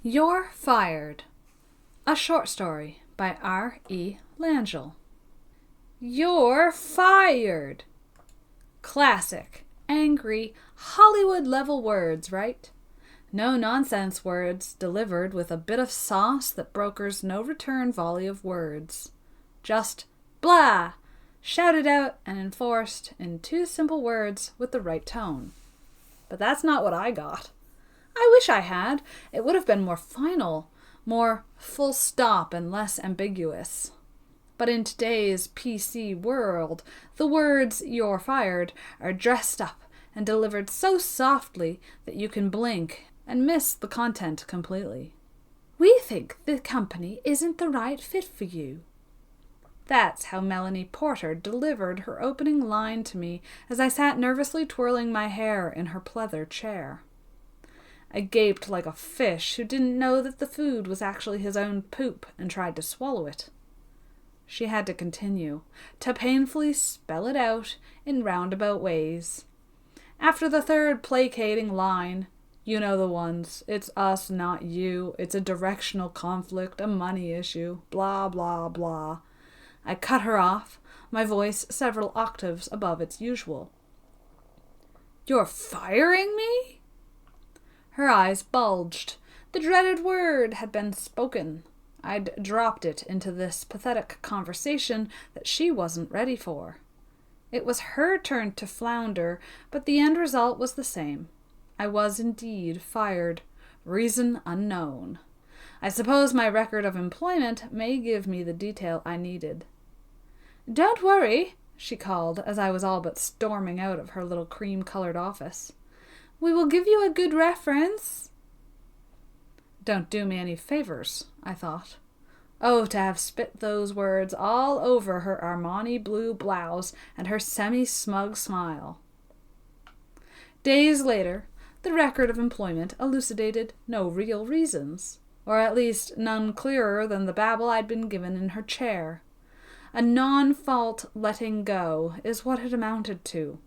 You're Fired, a short story by R.E.Langille. You're fired! Classic, angry, Hollywood-level words, right? No-nonsense words delivered with a bit of sauce that brokers no return volley of words. Just blah! Shouted out and enforced in two simple words with the right tone. But that's not what I got. I wish I had. It would have been more final, more full stop and less ambiguous. But in today's PC world, the words "you're fired" are dressed up and delivered so softly that you can blink and miss the content completely. We think the company isn't the right fit for you. That's how Melanie Porter delivered her opening line to me as I sat nervously twirling my hair in her pleather chair. I gaped like a fish who didn't know that the food was actually his own poop and tried to swallow it. She had to continue, to painfully spell it out in roundabout ways. After the third placating line, "You know the ones, it's us, not you, it's a directional conflict, a money issue, blah, blah, blah," I cut her off, my voice several octaves above its usual. "You're firing me?" Her eyes bulged. The dreaded word had been spoken. I'd dropped it into this pathetic conversation that she wasn't ready for. It was her turn to flounder, but the end result was the same. I was indeed fired. Reason unknown. I suppose my record of employment may give me the detail I needed. "Don't worry," she called as I was all but storming out of her little cream-colored office. "We will give you a good reference." Don't do me any favors, I thought. Oh, to have spit those words all over her Armani blue blouse and her semi-smug smile. Days later, the record of employment elucidated no real reasons, or at least none clearer than the babble I'd been given in her chair. A non-fault letting go is what it amounted to.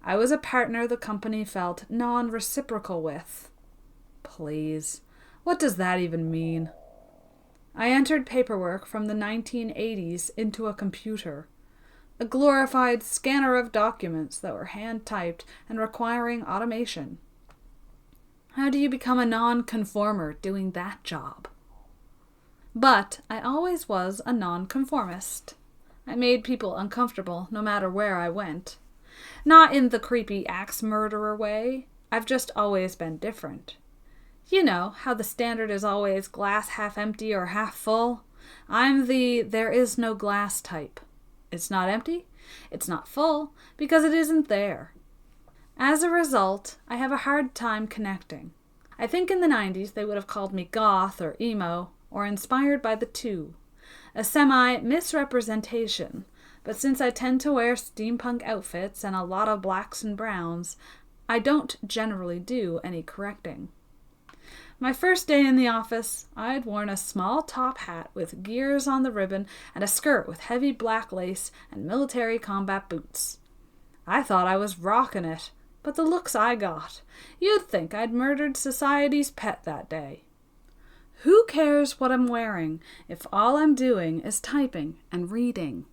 I was a partner the company felt non-reciprocal with. Please, what does that even mean? I entered paperwork from the 1980s into a computer, a glorified scanner of documents that were hand-typed and requiring automation. How do you become a non-conformer doing that job? But I always was a non-conformist. I made people uncomfortable no matter where I went. Not in the creepy axe murderer way. I've just always been different. You know how the standard is always glass half empty or half full? I'm the there is no glass type. It's not empty, it's not full, because it isn't there. As a result, I have a hard time connecting. I think in the 90s they would have called me goth or emo, or inspired by the two. A semi-misrepresentation. But since I tend to wear steampunk outfits and a lot of blacks and browns, I don't generally do any correcting. My first day in the office, I'd worn a small top hat with gears on the ribbon and a skirt with heavy black lace and military combat boots. I thought I was rocking it, but the looks I got, you'd think I'd murdered society's pet that day. Who cares what I'm wearing if all I'm doing is typing and reading?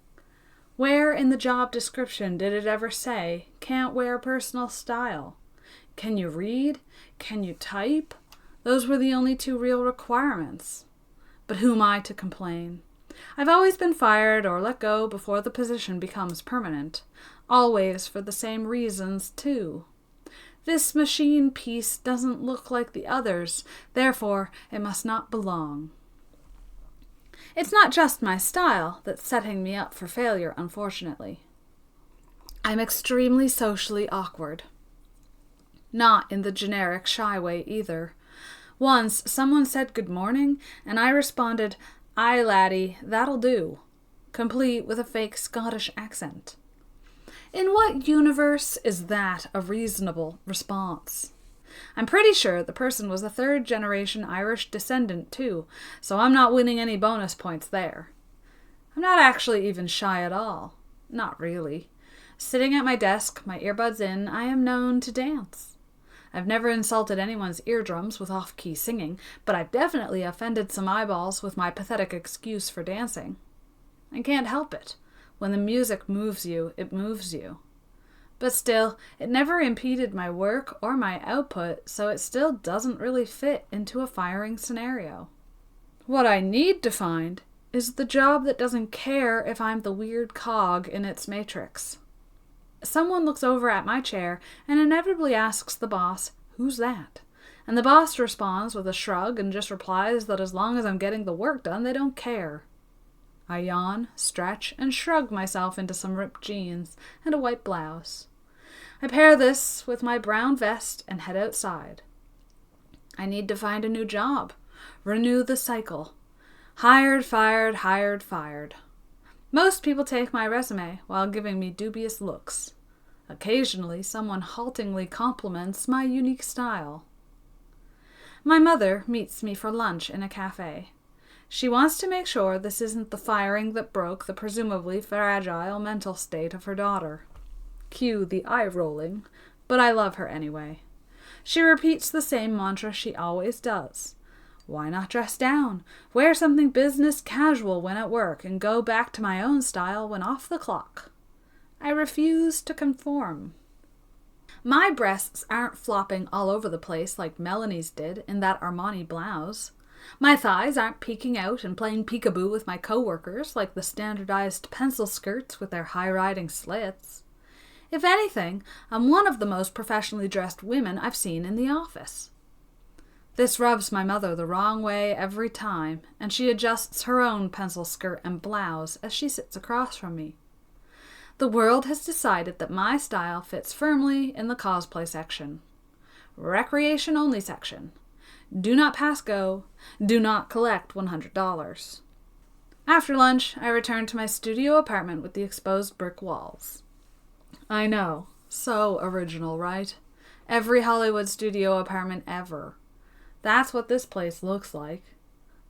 Where in the job description did it ever say, "Can't wear personal style"? Can you read? Can you type? Those were the only two real requirements. But who am I to complain? I've always been fired or let go before the position becomes permanent. Always for the same reasons, too. This machine piece doesn't look like the others, therefore it must not belong. It's not just my style that's setting me up for failure, unfortunately. I'm extremely socially awkward. Not in the generic shy way either. Once someone said good morning, and I responded, "Aye, laddie, that'll do," complete with a fake Scottish accent. In what universe is that a reasonable response? I'm pretty sure the person was a third-generation Irish descendant, too, so I'm not winning any bonus points there. I'm not actually even shy at all. Not really. Sitting at my desk, my earbuds in, I am known to dance. I've never insulted anyone's eardrums with off-key singing, but I've definitely offended some eyeballs with my pathetic excuse for dancing. I can't help it. When the music moves you, it moves you. But still, it never impeded my work or my output, so it still doesn't really fit into a firing scenario. What I need to find is the job that doesn't care if I'm the weird cog in its matrix. Someone looks over at my chair and inevitably asks the boss, "Who's that?" And the boss responds with a shrug and just replies that as long as I'm getting the work done, they don't care. I yawn, stretch, and shrug myself into some ripped jeans and a white blouse. I pair this with my brown vest and head outside. I need to find a new job. Renew the cycle. Hired, fired, hired, fired. Most people take my resume while giving me dubious looks. Occasionally, someone haltingly compliments my unique style. My mother meets me for lunch in a cafe. She wants to make sure this isn't the firing that broke the presumably fragile mental state of her daughter. Cue the eye-rolling, but I love her anyway. She repeats the same mantra she always does. Why not dress down, wear something business casual when at work, and go back to my own style when off the clock? I refuse to conform. My breasts aren't flopping all over the place like Melanie's did in that Armani blouse. My thighs aren't peeking out and playing peekaboo with my coworkers like the standardized pencil skirts with their high-riding slits. If anything, I'm one of the most professionally dressed women I've seen in the office. This rubs my mother the wrong way every time, and she adjusts her own pencil skirt and blouse as she sits across from me. The world has decided that my style fits firmly in the cosplay section. Recreation only section. Do not pass go. Do not collect $100. After lunch, I return to my studio apartment with the exposed brick walls. I know. So original, right? Every Hollywood studio apartment ever. That's what this place looks like.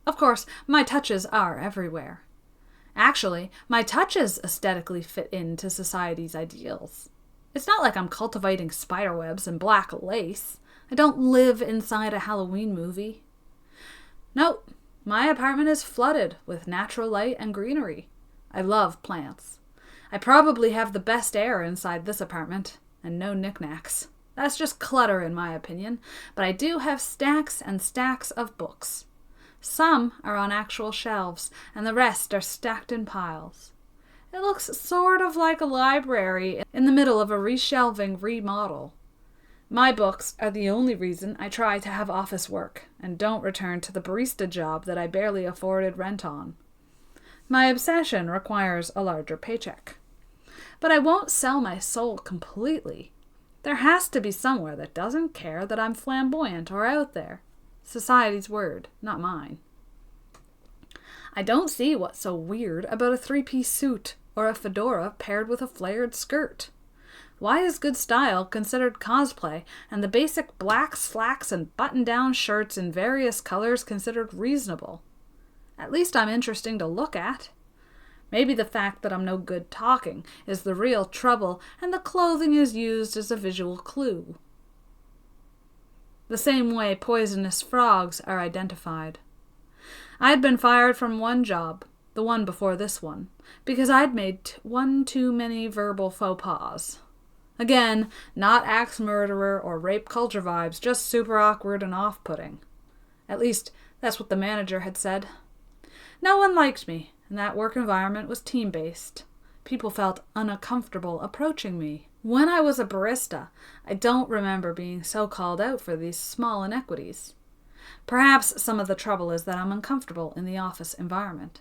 Of course, my touches are everywhere. Actually, my touches aesthetically fit into society's ideals. It's not like I'm cultivating spiderwebs and black lace. I don't live inside a Halloween movie. Nope, my apartment is flooded with natural light and greenery. I love plants. I probably have the best air inside this apartment, and no knickknacks. That's just clutter in my opinion, but I do have stacks and stacks of books. Some are on actual shelves, and the rest are stacked in piles. It looks sort of like a library in the middle of a reshelving remodel. My books are the only reason I try to have office work and don't return to the barista job that I barely afforded rent on. My obsession requires a larger paycheck. But I won't sell my soul completely. There has to be somewhere that doesn't care that I'm flamboyant or out there. Society's word, not mine. I don't see what's so weird about a three-piece suit or a fedora paired with a flared skirt. Why is good style considered cosplay and the basic black slacks and button-down shirts in various colors considered reasonable? At least I'm interesting to look at. Maybe the fact that I'm no good talking is the real trouble and the clothing is used as a visual clue. The same way poisonous frogs are identified. I'd been fired from one job, the one before this one, because I'd made one too many verbal faux pas. Again, not axe murderer or rape culture vibes, just super awkward and off-putting. At least, that's what the manager had said. No one liked me, and that work environment was team-based. People felt uncomfortable approaching me. When I was a barista, I don't remember being so called out for these small inequities. Perhaps some of the trouble is that I'm uncomfortable in the office environment.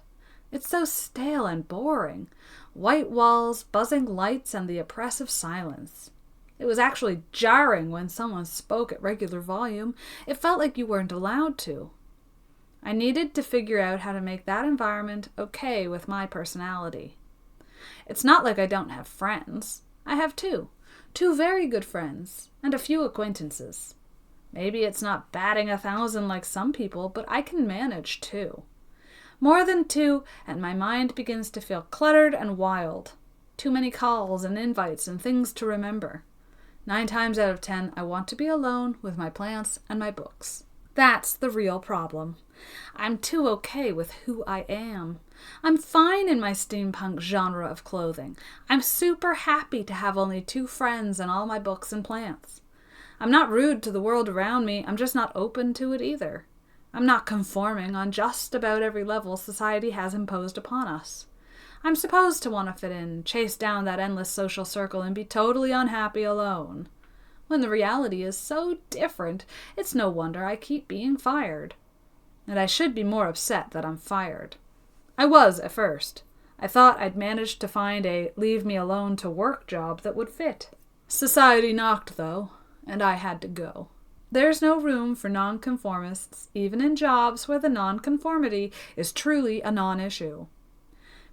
It's so stale and boring. White walls, buzzing lights, and the oppressive silence. It was actually jarring when someone spoke at regular volume. It felt like you weren't allowed to. I needed to figure out how to make that environment okay with my personality. It's not like I don't have friends. I have two very good friends, and a few acquaintances. Maybe it's not batting 1,000 like some people, but I can manage 2. More than 2, and my mind begins to feel cluttered and wild. Too many calls and invites and things to remember. 9 times out of 10, I want to be alone with my plants and my books. That's the real problem. I'm too okay with who I am. I'm fine in my steampunk genre of clothing. I'm super happy to have only 2 friends and all my books and plants. I'm not rude to the world around me, I'm just not open to it either. I'm not conforming on just about every level society has imposed upon us. I'm supposed to want to fit in, chase down that endless social circle, and be totally unhappy alone. When the reality is so different, it's no wonder I keep being fired. And I should be more upset that I'm fired. I was at first. I thought I'd managed to find a leave-me-alone-to-work job that would fit. Society knocked, though, and I had to go. There's no room for nonconformists, even in jobs where the nonconformity is truly a non-issue.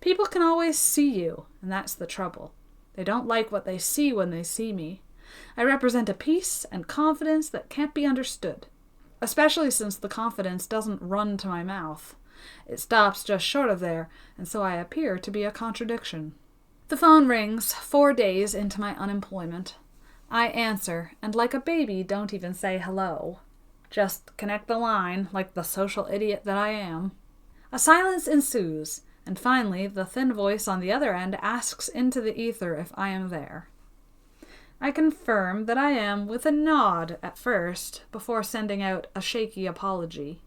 People can always see you, and that's the trouble. They don't like what they see when they see me. I represent a peace and confidence that can't be understood, especially since the confidence doesn't run to my mouth. It stops just short of there, and so I appear to be a contradiction. The phone rings 4 days into my unemployment. I answer, and like a baby don't even say hello. Just connect the line like the social idiot that I am. A silence ensues, and finally the thin voice on the other end asks into the ether if I am there. I confirm that I am with a nod at first, before sending out a shaky apology.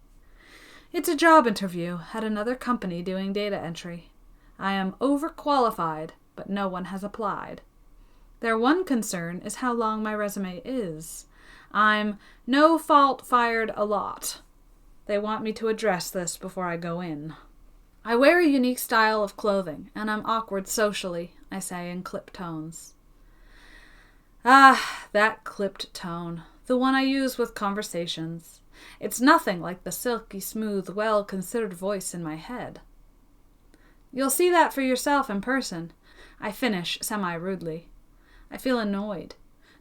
It's a job interview at another company doing data entry. I am overqualified, but no one has applied. Their one concern is how long my resume is. I'm no fault fired a lot. They want me to address this before I go in. I wear a unique style of clothing, and I'm awkward socially, I say in clipped tones. Ah, that clipped tone, the one I use with conversations. It's nothing like the silky smooth, well-considered voice in my head. You'll see that for yourself in person. I finish semi-rudely. I feel annoyed.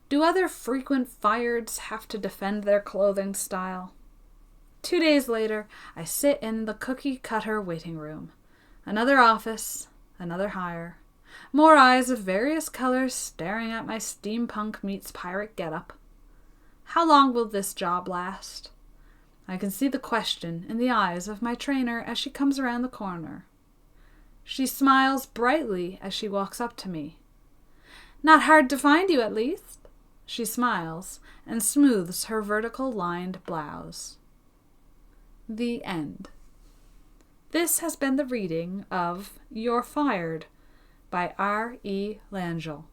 Do other frequent fireds have to defend their clothing style? 2 days later, I sit in the cookie-cutter waiting room. Another office, another hire. More eyes of various colors staring at my steampunk meets pirate getup. How long will this job last? I can see the question in the eyes of my trainer as she comes around the corner. She smiles brightly as she walks up to me. Not hard to find you, at least. She smiles and smooths her vertical-lined blouse. The end. This has been the reading of You're Fired by R.E.Langille.